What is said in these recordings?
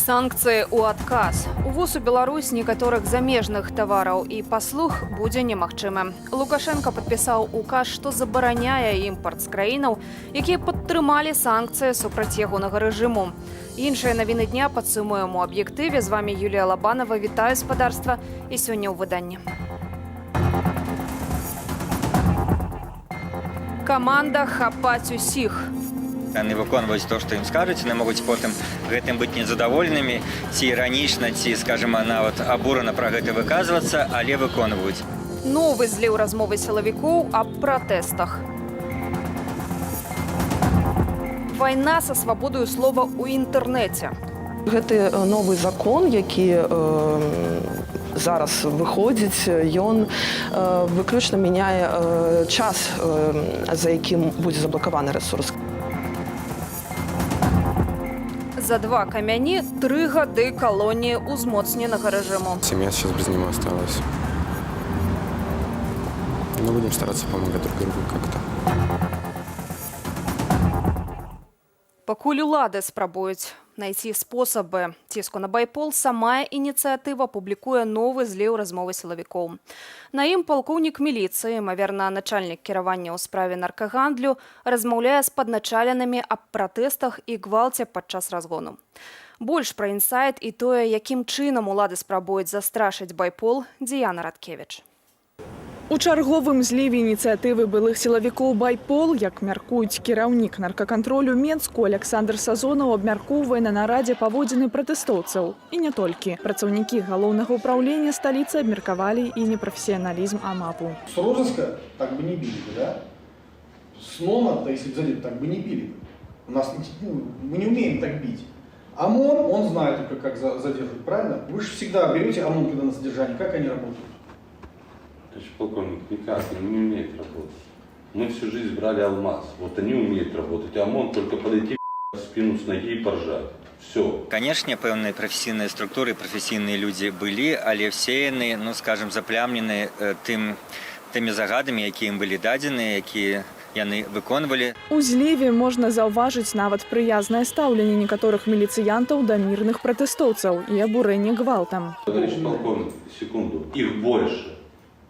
Санкцыі ў адказ. Увоз у Беларусь некаторых замежных тавараў і паслуг будзе немагчымы. Лукашенко падпісаў указ, што забараняе імпарт з краінаў, якія падтрымалі санкцыі супраць ягонага рэжыму. Іншыя навіны дня падсумуем у аб'ектыве. З вами Юлія Лабанова. Вітаю спадарства і сёння ў выданні. Каманда хапаць усіх. Яны выконваюць то, што ім скажуць, яны могуць потым гэтым быць незадаволенымі, ці іранічна, ці, скажам, нават абурана пра гэта выказвацца, але выконваюць. Новы зліў размовы сілавікоў аб пратэстах. Вайна са свабодаю слова ў інтэрнэце. Гэты новы закон, які зараз выходзіць, ён выключна мяняе час, за якім будзе заблакаваны рэсурс. За 2 камяні 3 гады калоніі ўзмоцненага рэжыму. Семья сейчас без него осталась. Но будем стараться помогать друг другу как-то. Пакуль улады спрабуюць знайсці спосабы ціску на байпол, самая ініцыятыва публікуе новы зліў размовы сілавікоў. На ім палкоўнік міліцыі, імаверна, начальнік кіравання ў справе наркагандлю, размаўляе з падначаленымі аб пратэстах і гвалце падчас разгону. Больш пра інсайт і тое, якім чынам улады спрабуюць застрашыць байпол, Діяна Радкевіч. У чарговым зліве ініцыятывы былых сілавікоў «Байпол», як мяркуюць кіраўнік наркакантролю Менску Александр Сазонаў, абмяркоўвае на нарадзе паводзіны пратэстоўцаў. І не толькі. Працаўнікі галоўнага ўпраўлення сталіцы абмеркавалі і непрафесіяналізм АМАПу. С Розыска так бы не били бы, да? С НОНа, если бы задели, так бы не били бы. У нас мы не умеем так бить. ОМОН, он знает только, как задерживать, правильно? Вы же всегда берете ОМОН, когда на задержании, как они работают? Товарищ полковник, никак, они не умеют работать. Мы всю жизнь брали алмаз, вот они умеют работать, а ОМОН только подойти в спину с ноги и поржать. Все. Конечно, пэўныя прафесійныя структуры, прафесійныя людзі былі, але все яны, ну, скажем, заплямлены тымі загадамі, якія ім былі дадзеныя, якія яны выконвалі. У зліве можна заўважыць нават прыязнае стаўленне некаторых міліцыянтаў да мірных пратэстоўцаў і абурэнне гвалтам. Товарищ полковник, секунду, их больше.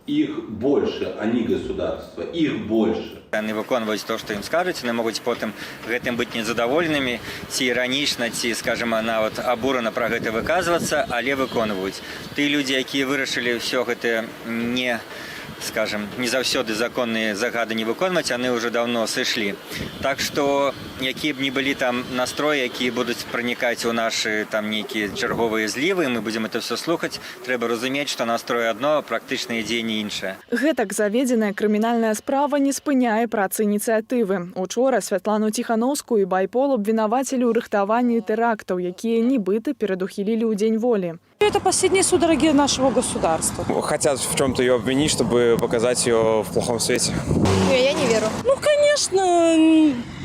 Их больше, а не государство. Их больше. Яны выконваюць то, што ім скажуць, яны могуць потым гэтым быць незадаволенымі, ці іранічна, ці, скажам, нават абурана пра гэта выказвацца, але выконваюць. Ты людзі, якія вырашылі ўсё гэта не, скажем, не заўсёды законныя загады не выконваць, яны ўжо даўно сышлі. Так што, якія б не былі там настроі, якія будуць пранікаць у нашы там нейкія чарговыя злівы, мы будзем это все слухаць, трэба разумець, што настрой адно, практычныя дзеянні іншае. Гэтак заведзеная крымінальная справа не спыняе працы ініцыятывы. Учора Святлану Ціхановскую і Байпол абвінавацілі ў рыхтаванні тэрактаў, якія нібыта перадухілілі ў Дзень волі. Это последние судороги нашего государства. Хотят в чем-то ее обвинить, чтобы показать ее в плохом свете. Я не верю. Ну, конечно,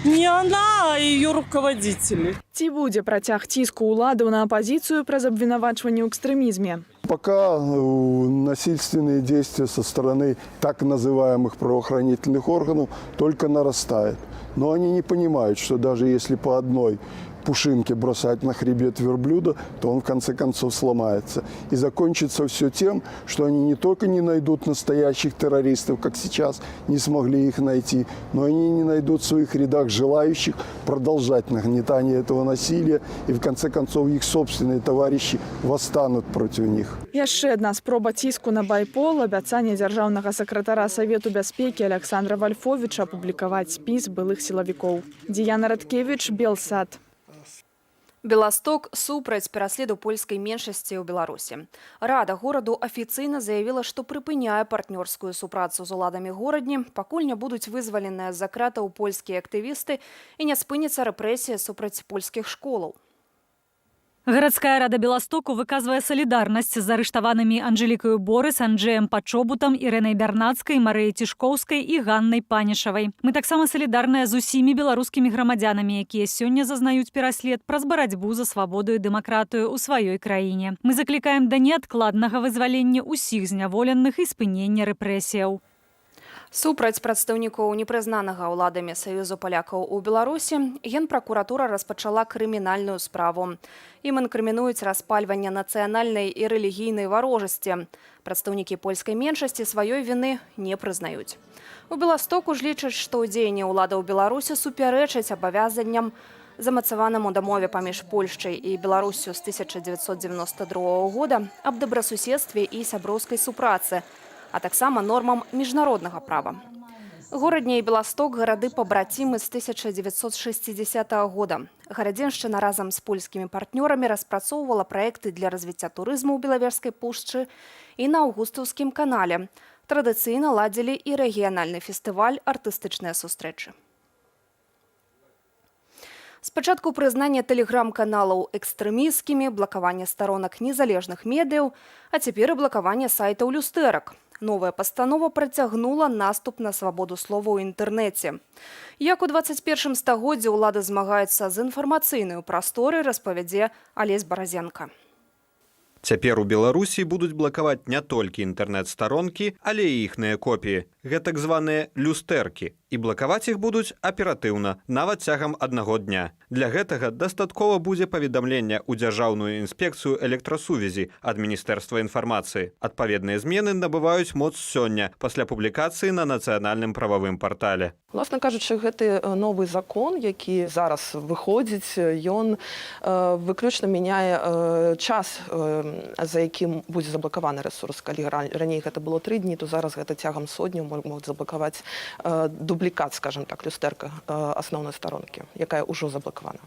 не она, а ее руководители. Ці будзе працяг ціску ўладаў на апозіцыю праз абвінавачванне ў экстрэмізме? Пока насильственные действия со стороны так называемых правоохранительных органов только нарастают. Но они не понимают, что даже если по одной пушинке бросать на хребет верблюда, то он в конце концов сломается. И закончится все тем, что они не только не найдут настоящих террористов, как сейчас не смогли их найти, но они не найдут в своих рядах желающих продолжать нагнетание этого насилия, и в конце концов их собственные товарищи восстанут против них. Яшчэ адна спроба ціску на Байпол, абяцанне дзяржаўнага сакратара Савету бяспекі Александра Вальфовіча апублікаваць спіс былых сілавікоў. Діяна Радкевіч, Белсад. Беласток супраць пераследу польскай меншасці ў Беларусі. Рада гораду афіцыйна заявіла, што прыпыняе партнёрскую супрацу з уладамі горадні, пакуль не будуць вызваленыя з-за кратаў польскія актывісты і не спыніцца рэпрэсія супраць польскіх школаў. Гарадская рада Беластоку выказвае салідарнасць з арыштаванымі Анжэлікаю Борыс, Анджэем Пачобутам, Ірэнай Бярнацкай, Марыяй Цішкоўскай і Ганнай Панішавай. Мы таксама салідарныя з усімі беларускімі грамадзянамі, якія сёння зазнаюць пераслед праз барацьбу за свабоду і дэмакратыю ў сваёй краіне. Мы заклікаем да неадкладнага вызвалення ўсіх зняволеных і спынення рэпрэсіяў. Супраць прадстаўнікоў непрызнанага ўладамі Саюзу палякаў у Беларусі Генпракуратура распачала крымінальную справу. Ім інкрымінуюць распальванне нацыянальнай і рэлігійнай варожасці. Прадстаўнікі польскай меншасці сваёй віны не прызнаюць. У Беластоку ж лічаць, што дзеянні ўладаў Беларусі супярэчаць абавязанням, замацаванаму дамове паміж Польшчай і Беларуссю з 1992 года аб добрасуседстве і сяброўскай супрацы, а таксама нормам міжнароднага права. Горадня і Беласток – гарады-пабрацімы з 1960 года. Гарадзеншчына разам з польскімі партнёрамі распрацоўвала праекты для развіцця турызму ў Белавежскай пушчы і на Аўгустаўскім канале. Традыцыйна ладзілі і рэгіянальны фестываль «Артыстычныя сустрэчы». Спачатку прызнання тэлеграм-каналаў экстрэмісцкімі, блакаванне старонак незалежных медыяў, а цяпер і блакаванне сайтаў люстэрак. Новая пастанова працягнула наступ на свабоду слова ў інтэрнэце. Як у 21 стагоддзі ўлады змагаюцца з інфармацыйнай прасторай, распавядзе Алесь Баразенка. Цяпер у Беларусі будуць блакаваць не толькі інтэрнэт-старонкі, але і іхныя копіі. Гэта так званыя люстэркі. І блакаваць іх будуць аператыўна, нават цягам аднаго дня. Для гэтага дастаткова будзе паведамлення ў Дзяржаўную інспекцыю электрасувязі ад Міністэрства інфармацыі. Адпаведныя змены набываюць моц сёння, пасля публікацыі на нацыянальным прававым партале. Власна кажучы, гэты новы закон, які зараз выходзіць, ён выключна мяняе час, за якім будзе заблакаваны рэсурс. Калі раней гэта было 3 дні, то зараз гэта цягам сотняў могуць заблакаваць дублікат, скажем так, люстэрка асноўнай старонкі, якая ўжо заблакавана.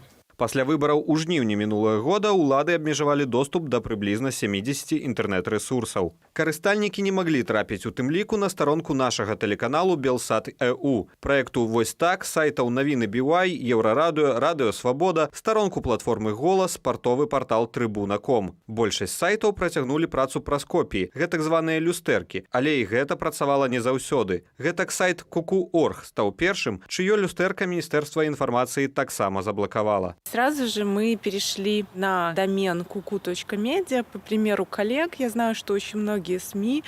Пасля выбараў у жніўні минулого года ўлады абмежавалі доступ да прыблізна 70 інтэрнэт-рэсурсаў. Карыстальнікі не маглі трапіць у тым ліку на старонку нашага тэлеканалу Белсат.ЭУ, праекту «Вось так», сайтаў навіны BY, Еўрарадыё, Радыё Свабода, старонку платформы «Голас», спартовы партал «Трыбуна.ком». Большасць сайтаў працягнулі працу праз копіі, гэтак званыя люстэркі, але і гэта працавала не заўсёды. Гэтак сайт Kuku.org стаў першым, чыё люстэрка Міністэрства інфармацыі таксама заблакавала. Сразу же мы перешли на домен kuku.media. По примеру коллег, я знаю, что очень многие СМИ,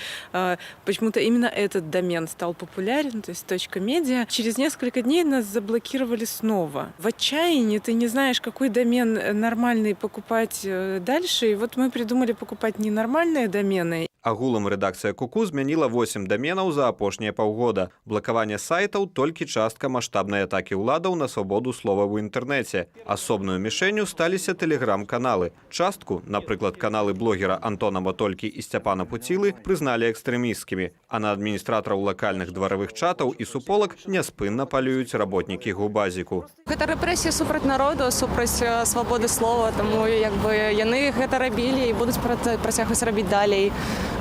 почему-то именно этот домен стал популярен, то есть .media. Через несколько дней нас заблокировали снова. В отчаянии ты не знаешь, какой домен нормальный покупать дальше. И вот мы придумали покупать ненормальные домены. Агулам рэдакцыя Куку змяніла 8 даменаў за апошнія паўгода. Блакаванне сайтаў толькі частка маштабнай атакі ўладаў на свабоду слова ў інтэрнэце. Асобную мішэнню сталіся тэлеграм-каналы. Частку, напрыклад, каналы блогера Антона Матолькі і Сцяпана Пуцілы, прызналі экстрэмісцкімі, а на адміністратараў лакальных дваравых чатаў і суполак няспынна палююць работнікі Губазіку. Гэта рэпрэсія супраць народу, супраць свабоды слова, таму яны гэта рабілі і будуць працягваць рабіць далей.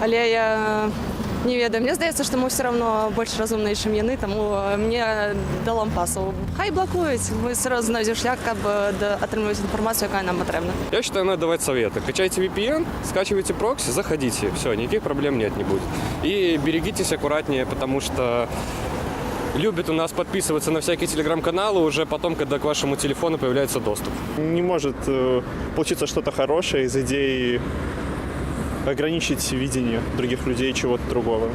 Але я не ведаю, мне здаецца, што мы ўсё равно больш разумныя, чым яны, таму мне да лампасу. Хай блакуюць, мы сразу знайдзем шлях, каб атрымліваць інфармацыю, якая нам патрэбна. Я считаю, надо давать советы. Качайте VPN, скачивайте прокси, заходите. Все, никаких проблем нет, не будет. И берегитесь аккуратнее, потому что любят у нас подписываться на всякие телеграм-каналы уже потом, когда к вашему телефону появляется доступ. Не может получиться что-то хорошее из идеи ограничить видение других людей чего-то другого.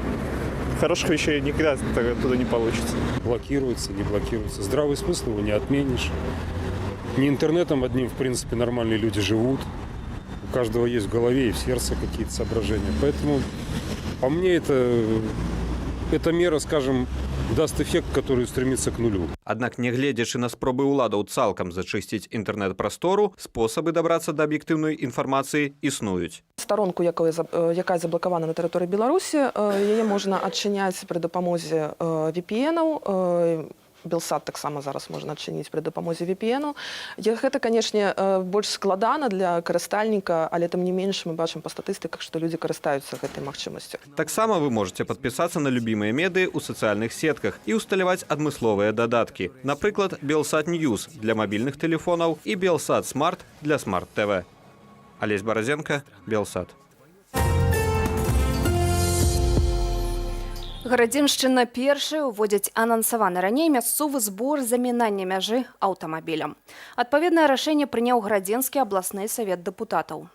Хороших вещей никогда туда не получится. Блокируется, не блокируется. Здравый смысл его не отменишь. Не интернетом одним, в принципе, нормальные люди живут. У каждого есть в голове и в сердце какие-то соображения. Поэтому, по мне, эта мера, скажем, даст эффект, который стремится к нулю. Аднак, нягледзячы на спробы ўладаў цалкам зачысціць інтэрнэт-прастору, спосабы дабрацца да аб'ектыўнай інфармацыі існуюць. Старонку, якая заблакавана на тэрыторыі Беларусі, яе можна адчыняць пры дапамозе VPN-аў. Белсат таксама зараз можна адчыніць пры дапамозе VPN-у. Гэта, канешне, больш складана для карыстальніка, але тым не менш мы бачым па статыстыках, што людзі карыстаюцца гэтай магчымасцю. Таксама вы можаце падпісацца на любімыя медыі ў сацыяльных сетках і ўсталяваць адмысловыя дадаткі. Напрыклад, Белсат Ньюс для мабільных тэлефонаў і Белсат Смарт для смарт-ТВ. Алесь Баразенка, Белсат. Гарадзеншчына першая уводзіць анансаваны раней мясцовы збор замінання мяжы аўтамабілям. Адпаведнае рашэнне прыняў Гарадзенскі абласны савет дэпутатаў.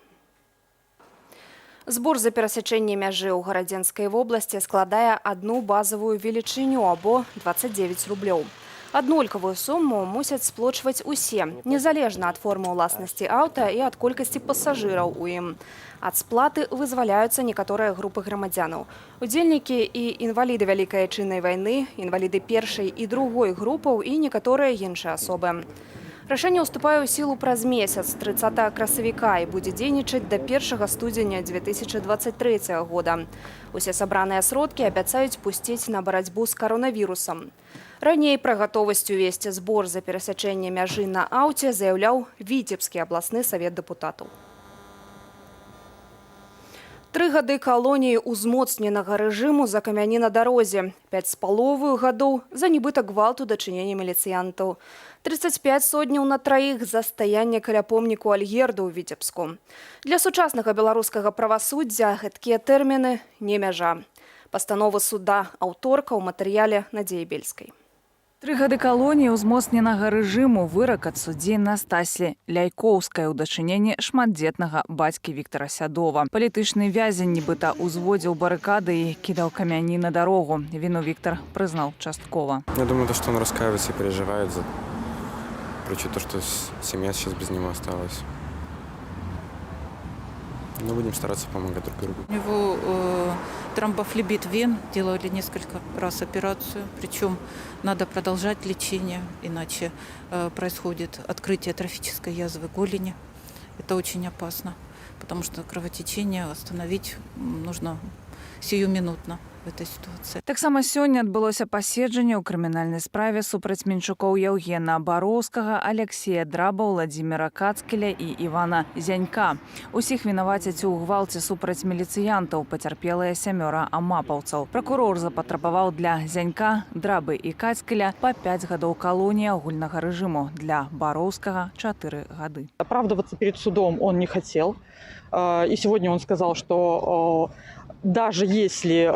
Збор за перасячэнне мяжы ў Гарадзенскай вобласці складае одну базавую велічыню або 29 рублёў. Аднолькавую суму мусяць сплочваць усе, незалежна ад формы ўласнасці аўта і ад колькасці пасажыраў у ім. Ад сплаты вызваляюцца некаторыя групы грамадзянаў. Удзельнікі і інваліды Вялікай Айчыннай вайны, інваліды першай і другой групаў і некаторыя іншыя асобы. Рашэнне ўступае ў сілу праз месяц, 30 красавіка, і будзе дзейнічаць да 1 студзеня 2023 года. Усе сабраныя сродкі абяцаюць пусціць на барацьбу з каронавірусам. Раней пра гатовасць увесці збор за перасячэнне мяжы на аўце заяўляў Віцебскі абласны савет дэпутатаў. 3 гады калоніі ўзмоцненага рэжыму за камяні на дарозе, 5,5 гадоў за нібыта гвалту дачынення міліцыянтаў, 35 сотняў на траіх за стаянне каля помніку Альгерду ў Віцебску. Для сучаснага беларускага правасуддзя гэткія тэрміны не мяжа. Пастанова суда аўторка ў матэрыяле Надзеі Бельскай. 3 гады калоніі ўзмоцненага рэжыму вырак ад суддзі Настасі Ляйкоўскай у дачыненні шматдзетнага бацькі Віктара Сядова. Палітычны вязень нібыта узводзіў барыкады і кідаў камяні на дарогу. Віну Віктар прызнаў часткова. Я думаю, что он раскаивается и переживает за причем то, что семья сейчас без него осталась. Но будем стараться помогать друг другу. У него тромбофлебит вен, делали несколько раз операцию, причем надо продолжать лечение, иначе происходит открытие трофической язвы голени. Это очень опасно, потому что кровотечение остановить нужно сиюминутно в этой ситуации. Таксама сёння адбылося паседжанне ў крымінальнай справе супраць менчукоў Яўгена Бароўскага, Алексея Драба, Владзіміра Кацкеля і Івана Зянька. Усіх вінавацяць у гвалце супраць міліцыянтаў, пацярпелыя 7 амапаўцаў. Пракурор запатрабаваў для Зянька, Драбы і Кацкеля па 5 гадоў калоніі агульнага рэжыму, для Бароўскага 4 гады. Оправдываться перед судом он не хотел. И сегодня он сказал, что даже если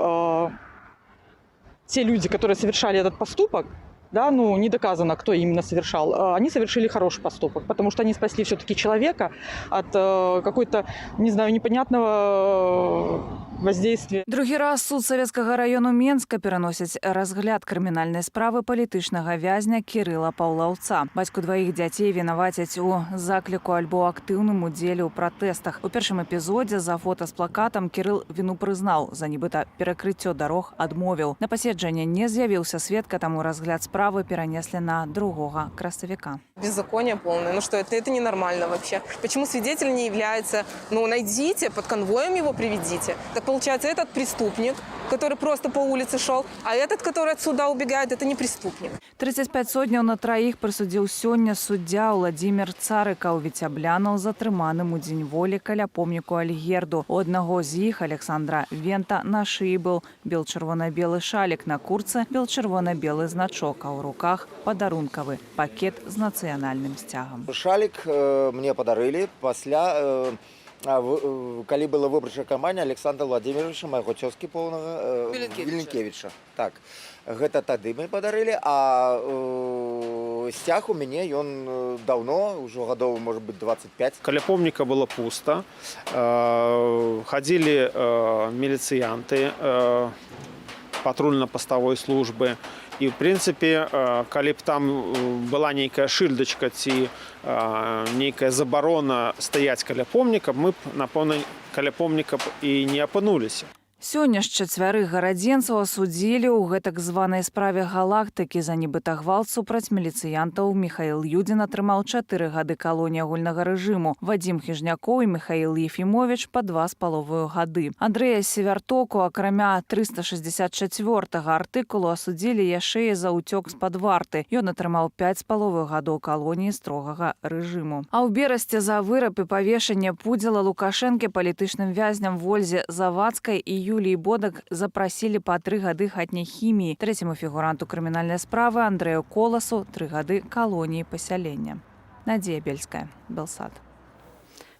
те люди, которые совершали этот поступок, да, не доказано, кто именно совершал, они совершили хороший поступок, потому что они спасли все-таки человека от какой-то, не знаю, непонятного воздействия. Другі раз суд Савецкага району Менска пераносіць разгляд крымінальнай справы палітычнага вязня Кірыла Паўлаўца. Бацьку дваіх дзяцей вінавацяць у закліку альбо актыўным удзеле ў пратэстах. У першым эпізодзе за фота з плакатам Кірыл віну прызнаў, за нібыта перакрыццё дарог адмовіў. На паседжанне не з'явіўся сведка, таму разгляд справы перанеслі на 2 красавіка. Беззаконие полное. Ну что, это ненормально вообще. Почему свидетель не является? Найдите, под конвоем его приведите. Так получается, этот преступник, который просто по улице шел, а этот, который от суда убегает, это не преступник. 35 сотняў на траіх прысудзіў сёння суддзя Владзімір Царыка ў Віцяблянаў, затрыманым у дзень волі каля помніку Альгерду. У аднаго з іх, Александра Вента, на шыі быў бел-чырвона-белы шалік, на курцы бел-чырвона-белы значок, а ў руках падарункавы пакет з нацыянальным сцягам. Шалік мне падарылі пасля калі была выбарчая кампанія Александра Владимировича, майго цёзкі поўнага Віленкевіча. Так, гэта тады мы падарылі, а сцяг у мяне ён даўно, ўжо гадоў, может быть, 25. Каля помніка было пуста, хадзілі міліцыянты патрульна-паставой службы. І, в прынцыпе, калі б там была нейкая шыльдачка ці нейкая забарона стаяць каля помніка, мы б, напэўна, каля помніка і не апынуліся. Сёння ж 4 гарадзенцаў асудзілі ў гэтак званай справе галактыкі за нібыта гвалт супраць міліцыянтаў. Міхаіл Юдзін атрымаў 4 гады калоніі агульнага рэжыму. Вадзім Хіжнякоў і Міхаіл Ефімовіч па 2,5 гады. Андрэя Севяртоку, акрамя 364-га артыкулу, асудзілі яшчэ і за ўцёк з-пад варты. Ён атрымаў 5,5 гадоў калоніі строгага рэжыму. А ў берасці за выраб і павешанне пудзіла Лукашэнкі палітычным вязням Вользе Завадскай і Юлії Бодак запрасілі па 3 гады хатняй хіміі. Трэцяму фігуранту крымінальнай справы Андрэю Коласу 3 гады калоніі пасялення. Надзея Бельская, Белсад.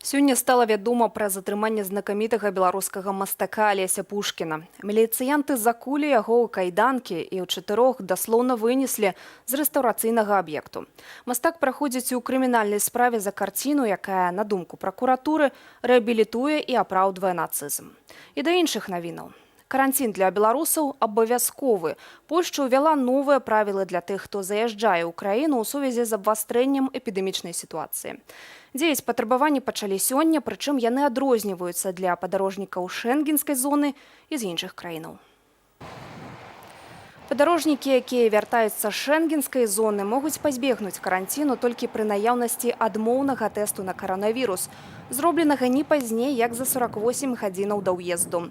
Сёння стала вядома пра затрыманне знакамітага беларускага мастака Алеся Пушкіна. Міліцыянты закулі яго ў кайданкі і ў 4 даслоўна вынеслі з рэстаўрацыйнага аб'екту. Мастак праходзіць у крымінальнай справе за карціну, якая, на думку пракуратуры, рэабілітуе і апраўдвае нацызм. І да іншых навінаў. Каранцін для беларусаў абавязковы. Польшча ўвяла новыя правілы для тых, хто заязджае ў краіну ў сувязі з абвастрэннем эпідэмічнай сітуацыі. Дзеяць патрабаванні пачалі сёння, прычым яны адрозніваюцца для падарожнікаў шэнгенскай зоны і з іншых краінаў. Падарожнікі, якія вяртаюцца з шэнгенскай зоны, могуць пазбегнуць каранціну толькі пры наяўнасці адмоўнага тэсту на каранавірус, зробленага не пазней, як за 48 гадзінаў да ўезду.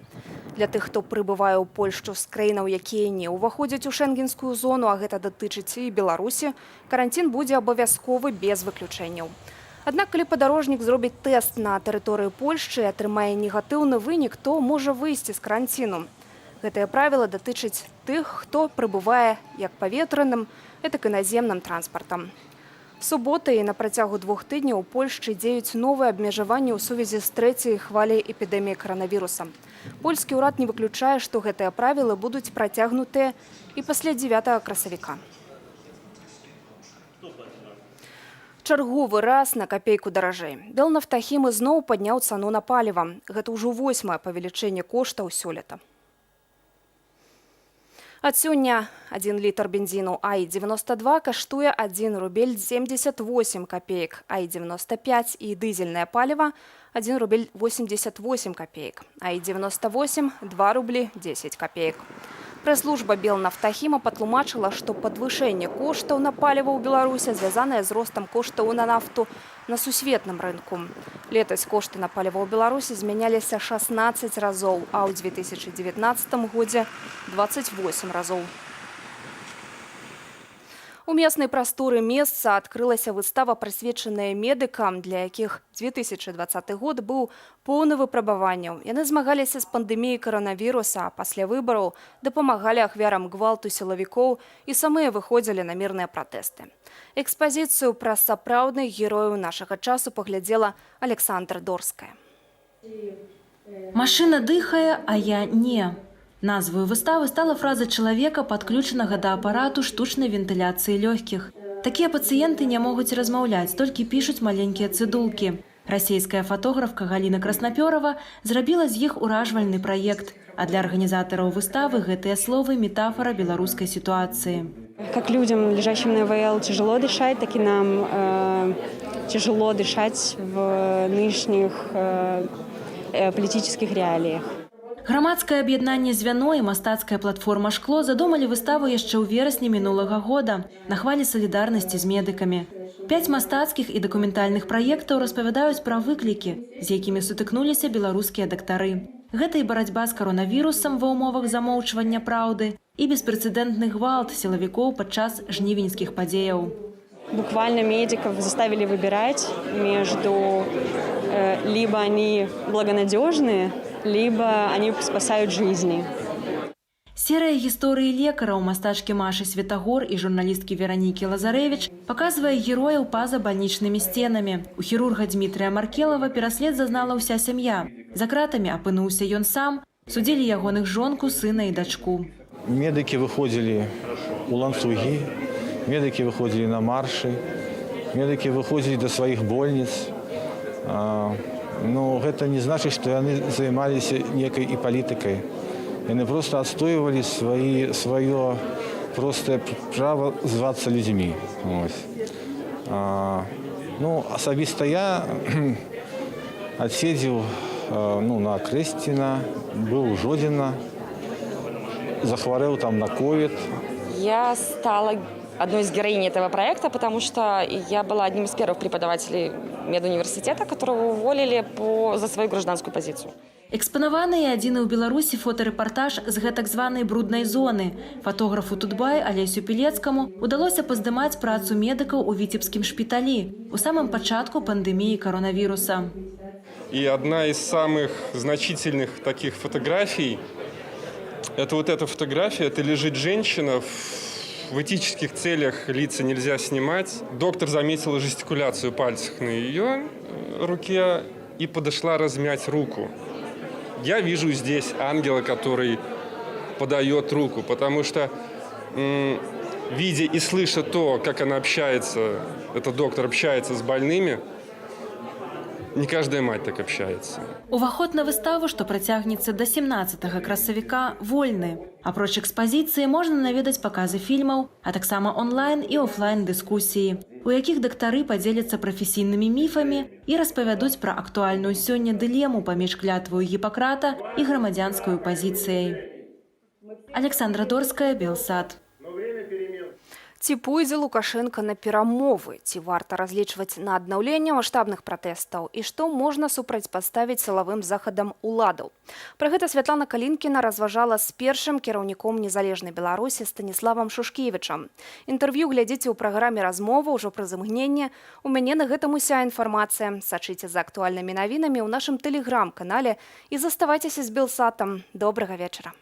Для тых, хто прыбывае ў Польшчу з краінаў, якія не ўваходзяць у шэнгенскую зону, а гэта датычыць і Беларусі, каранцін будзе абавязковы без выключэнняў. Аднак, калі падарожнік зробіць тэст на тэрыторыі Польшчы і атрымае негатыўны вынік, то можа выйсці з каранціну. Гэтае правіла датычыць тых, хто прыбывае як паветраным, гэтак і наземным транспартам. Суботы і на працягу 2 тыдняў у Польшчы дзеюць новыя абмежаванні ў сувязі з 3-й хваляй эпідэміі каранавіруса. Польскі ўрад не выключае, што гэтыя правілы будуць працягнутыя і пасля 9 красавіка. Чарговы раз на капейку даражэй. Белнафтахім ізноў падняў цану на паліва. Гэта ўжо 8-е павелічэнне коштаў сёлета. Ад сёння 1 літр бензіну АІ-92 каштуе 1 рубель 78 копеек, АІ-95 і дызельнае паліва 1 рубель 88 копеек, АІ-98 – 2 рублі 10 копеек. Прэс-служба Белнафтахіма патлумачыла, што падвышэнне коштаў на паліва ў Беларусі звязанае з ростам коштаў на нафту на сусветным рынку. Летась кошты на паліва ў Беларусі змяняліся 16 разоў, а ў 2019 годзе 28 разоў. У местнай прасторы месца адкрылася выстава, прысвечаная медыкам, для якіх 2020 год быў поўны выпрабаванняў. Яны змагаліся з пандэміяй каранавіруса, а пасля выбараў дапамагалі ахвярам гвалту сілавікоў і самыя выходзілі на мірныя пратэсты. Экспазіцыю пра сапраўдных герояў нашага часу паглядзела Александра Дорская. Машина дыхае, а я не. Назвою выставы стала фраза чалавека, падключанага да апарату штучнай вентыляцыі лёгкіх. Такія пацыенты не могуць размаўляць, толькі пішуць маленькія цыдулкі. Расійская фотографка Галіна Краснапёрова зрабіла з іх уражвальны праект. А для арганізатараў выставы гэтыя словы – метафора беларускай ситуации. Как людям, лежащим на ИВЛ, тяжело дышать, так и нам тяжело дышать в нынешних политических реалиях. Грамадскае аб'яднанне «Звяно» і мастацкая платформа «Шкло» задумалі выставу яшчэ ў верасні мінулага года на хвалі салідарнасці з медыкамі. 5 мастацкіх і дакументальных праектаў распавядаюць пра выклікі, з якімі сутыкнуліся беларускія дактары. Гэта і барацьба з каронавірусам ва ўмовах замоўчвання праўды, і беспрэцэдэнтны гвалт сілавікоў падчас жнівеньскіх падзеяў. Буквально медиков заставили выбирать между либо они благонадежные, либо они спасают жизни. Серыя гісторыі лекараў мастачкі Машы Светагор і журналісткі Веранікі Лазарэвіч паказвае герояў па-за бальнічнымі сценамі. У хірурга Дмітрыя Маркелава пераслед зазнала ўся сям'я. За кратамі апынуўся ён сам, судзілі ягоных жонку, сына і дачку. Медыкі выходзілі ў ланцугі, медыкі выходзілі на маршы, медыкі выходзілі да сваіх больніц. Но гэта не значыць, што яны займаліся некай і палітыкай. Яны проста адстойвалі сваё простае права звацца людзьмі. Асабіста я адседзеў на Крэсціна, быў у Жодзіна, захварэў там на ковід. Я стала одной из героинь этого проекта, потому что я была одним из первых преподавателей медуниверситета, которого уволили за свою гражданскую позицию. Экспанаваны і адзіны ў Беларусі фотарэпартаж з гэтак званай бруднай зоны. Фотографу Тутбай Алесю Пілецкаму удалося паздымаць працу медыкаў у Віцебскім шпіталі у самым пачатку пандэміі коронавируса. И одна из самых значительных таких фотографий – это вот эта фотография. Это лежит женщина. В этических целях лица нельзя снимать. Доктор заметила жестикуляцию пальцев на ее руке и подошла размять руку. Я вижу здесь ангела, который подает руку, потому что, видя и слыша то, как она общается, этот доктор общается с больными, не каждая мать так общается. Уваход на выставу, што працягнецца да 17 красавіка, вольны. Апроч экспазіцыі можна наведаць паказы фільмаў, а таксама онлайн і офлайн дыскусіі, у якіх дактары падзеляцца прафесійнымі міфамі і распавядуць пра актуальную сёння дылему паміж клятваю Гіппакрата і грамадзянскую пазіцыяй. Александра Дорская, Белсат. Ці пойдзе Лукашенко на перамовы? Ці варта разлічваць на аднаўленне маштабных пратэстаў? І што можна супрацьпаставіць сілавым захадам уладаў? Пра гэта Святлана Калінкіна разважала з першым кіраўніком незалежнай Беларусі Станіславам Шушкевічам. Інтэрв'ю глядзіце ў праграме «Размова» ўжо пры замгненні. У мяне на гэтым уся інфармацыя. Сачыце за актуальнымі навінамі ў нашым тэлеграм-канале і заставайцеся з Белсатам. Добрага вечара.